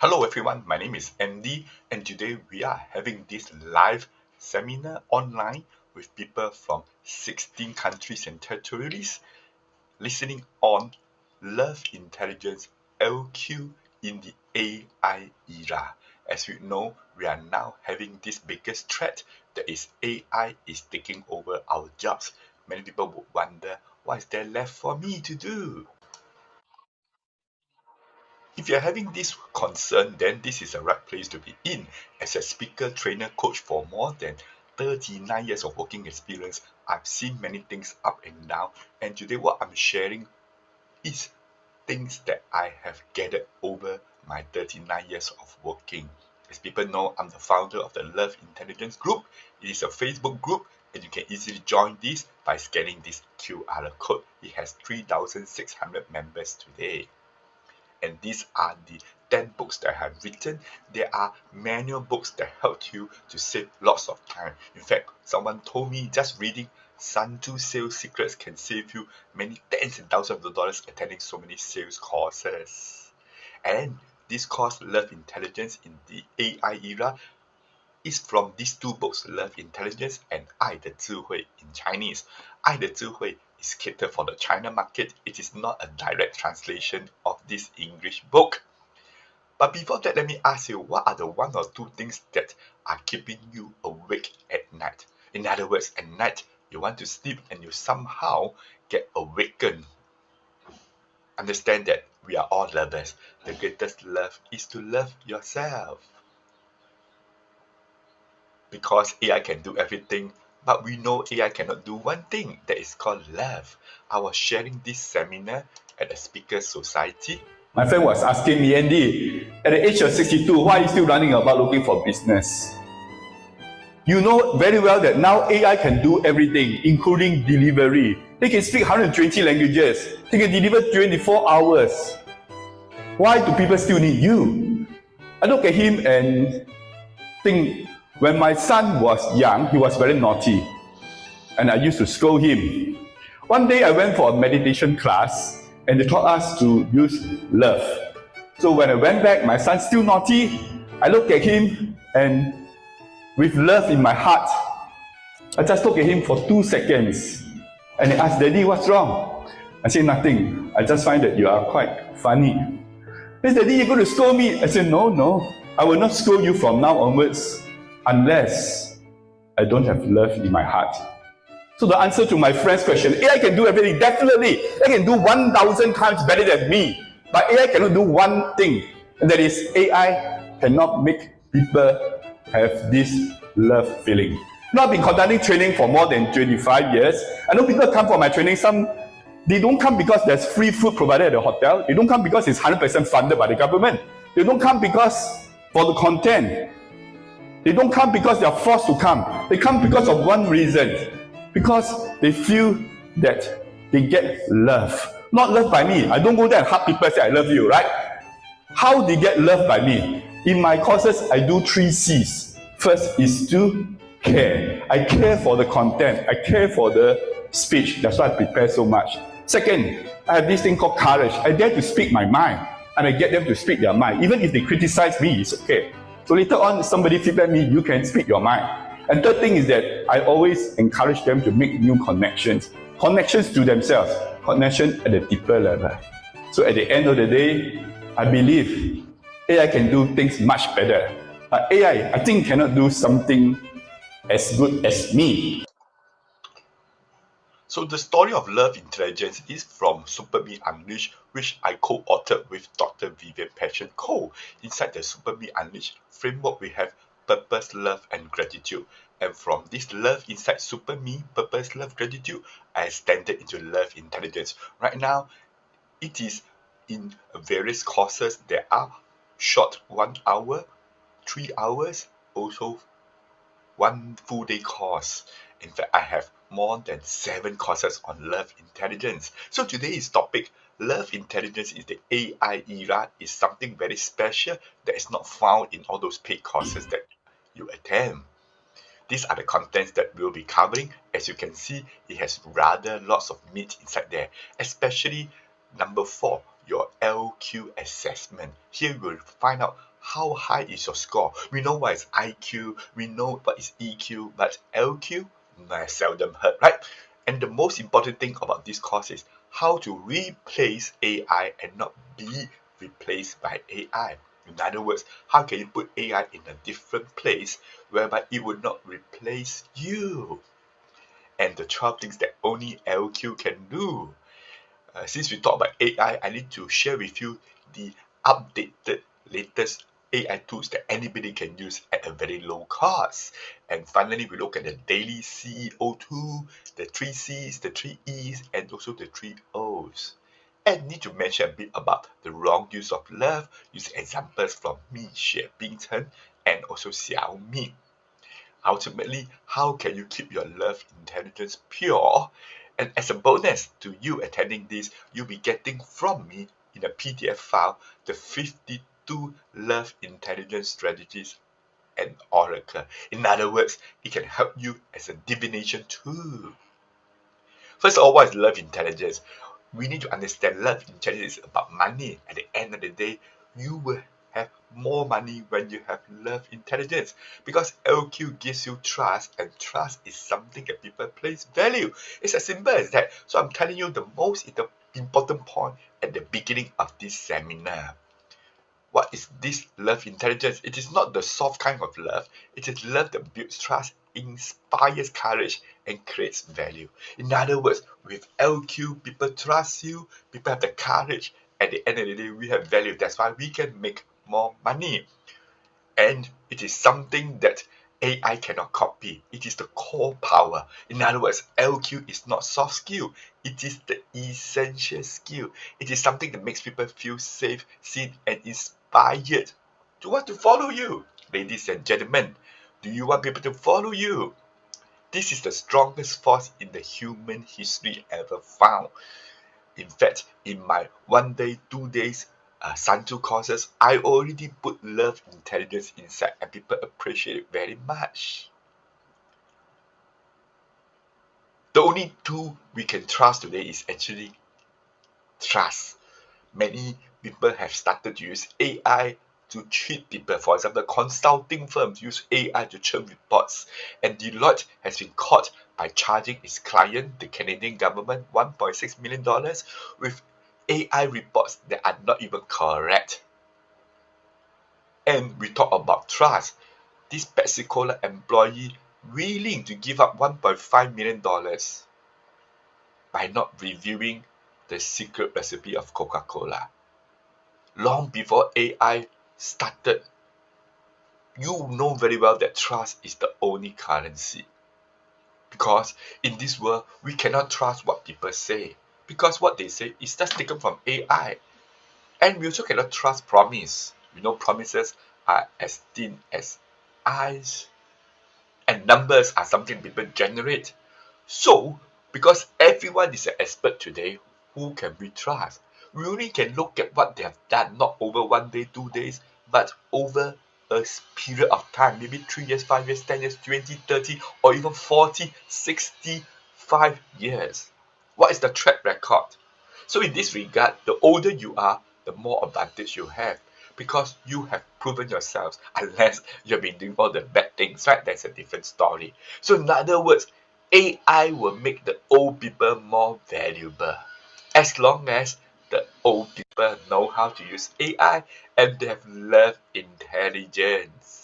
Hello everyone, my name is Andy and today we are having this live seminar online with people from 16 countries and territories listening on Love Intelligence LQ in the AI era. As we know, we are now having this biggest threat that is AI is taking over our jobs. Many people would wonder, what is there left for me to do? If you're having this concern, then this is the right place to be in. As a speaker, trainer, coach for more than 39 years of working experience, I've seen many things up and down. And today, what I'm sharing is things that I have gathered over my 39 years of working. As people know, I'm the founder of the Love Intelligence Group. It is a Facebook group, and you can easily join this by scanning this QR code. It has 3,600 members today. And these are the 10 books that I have written. There are manual books that help you to save lots of time. In fact, someone told me just reading Sun Tzu Sales Secrets can save you many tens and thousands of dollars attending so many sales courses. And this course, Love Intelligence in the AI era, is from these two books, Love Intelligence and 爱的智慧 in Chinese. 爱的智慧 is catered for the China market. It is not a direct translation of this English book. But before that, let me ask you, what are the one or two things that are keeping you awake at night? In other words, at night, you want to sleep and you somehow get awakened. Understand that we are all lovers. The greatest love is to love yourself. Because AI can do everything, but we know AI cannot do one thing, that is called love. I was sharing this seminar at the Speakers Society. My friend was asking me, Andy, at the age of 62, why are you still running about looking for business? You know very well that now AI can do everything, including delivery. They can speak 120 languages. They can deliver 24 hours. Why do people still need you? I look at him and think, when my son was young, he was very naughty. And I used to scold him. One day I went for a meditation class and they taught us to use love. So when I went back, my son's still naughty. I looked at him and with love in my heart, I just looked at him for 2 seconds. And he asked, Daddy, what's wrong? I said, nothing. I just find that you are quite funny. He said, Daddy, you're going to scold me? I said, no. I will not scold you from now onwards unless I don't have love in my heart. So the answer to my friend's question, AI can do everything. Definitely, AI can do 1,000 times better than me. But AI cannot do one thing, and that is AI cannot make people have this love feeling. Now, I've been conducting training for more than 25 years. I know people come for my training. Some, they don't come because there's free food provided at the hotel. They don't come because it's 100% funded by the government. They don't come because for the content. They don't come because they are forced to come. They come because of one reason. Because they feel that they get love. Not love by me. I don't go there and hug people and say, I love you, right? How they get love by me? In my courses, I do 3 C's. First is to care. I care for the content. I care for the speech. That's why I prepare so much. Second, I have this thing called courage. I dare to speak my mind. And I get them to speak their mind. Even if they criticize me, it's okay. So later on, somebody feedback me, you can speak your mind. And third thing is that I always encourage them to make new connections. Connections to themselves. Connection at a deeper level. So at the end of the day, I believe AI can do things much better. But AI, I think, cannot do something as good as me. So the story of Love Intelligence is from Super Me Unleashed, which I co-authored with Dr. Vivian Passion Cole. Inside the Super Me Unleashed framework, we have purpose, love, and gratitude. And from this love inside Super Me, purpose, love, gratitude, I extended into Love Intelligence. Right now, it is in various courses. There are short 1 hour, 3 hours, also 1 full day course. In fact, I have more than 7 courses on Love Intelligence. So today's topic, Love Intelligence is the AI era, is something very special that is not found in all those paid courses that you attend. These are the contents that we'll be covering. As you can see, it has rather lots of meat inside there, especially number 4, your LQ assessment. Here you will find out how high is your score. We know what is IQ, we know what is EQ, but LQ, seldom heard, right? And the most important thing about this course is how to replace AI and not be replaced by AI. In other words, how can you put AI in a different place whereby it would not replace you? And the 12 things that only LQ can do. Since we talk about AI, I need to share with you the updated, latest AI tools that anybody can use at a very low cost. And finally, we look at the daily CEO tool, the 3 C's, the 3 E's, and also the 3 O's. And need to mention a bit about the wrong use of love, use examples from me, Xue Bingchen, and also Xiaomi. Ultimately, how can you keep your love intelligence pure? And as a bonus to you attending this, you'll be getting from me in a PDF file the 52 love intelligence strategies and oracle. In other words, it can help you as a divination tool. First of all, what is love intelligence? We need to understand love intelligence is about money. At the end of the day, you will have more money when you have love intelligence, because LQ gives you trust, and trust is something that people place value. It's as simple as that. So I'm telling you the most important point at the beginning of this seminar. What is this love intelligence? It is not the soft kind of love. It is love that builds trust, inspires courage, and creates value. In other words, with LQ, people trust you, people have the courage. At the end of the day, we have value. That's why we can make more money. And it is something that AI cannot copy. It is the core power. In other words, LQ is not soft skill. It is the essential skill. It is something that makes people feel safe, seen, and inspired to want to follow you. Ladies and gentlemen, do you want people to follow you? This is the strongest force in the human history ever found. In fact, in my 1 day, 2 days Santu courses, I already put love intelligence inside, and people appreciate it very much. The only tool we can trust today is actually trust. Many people have started to use AI to cheat people. For example, consulting firms use AI to churn reports, and Deloitte has been caught by charging its client, the Canadian government, $1.6 million with AI reports that are not even correct. And we talk about trust. This Pepsi Cola employee willing to give up $1.5 million by not reviewing the secret recipe of Coca-Cola. Long before AI started, you know very well that trust is the only currency. Because in this world, we cannot trust what people say, because what they say is just taken from AI. And we also cannot trust promise. You know, promises are as thin as ice, and numbers are something people generate. So, because everyone is an expert today, who can we trust? We only can look at what they have done, not over 1 day, 2 days, but over a period of time, maybe 3 years, 5 years, 10 years, 20, 30, or even 40, 65 years. What is the track record? So in this regard, the older you are, the more advantage you have, because you have proven yourselves, unless you've been doing all the bad things, right? That's a different story. So in other words, AI will make the old people more valuable, as long as the old people know how to use AI and they have love intelligence.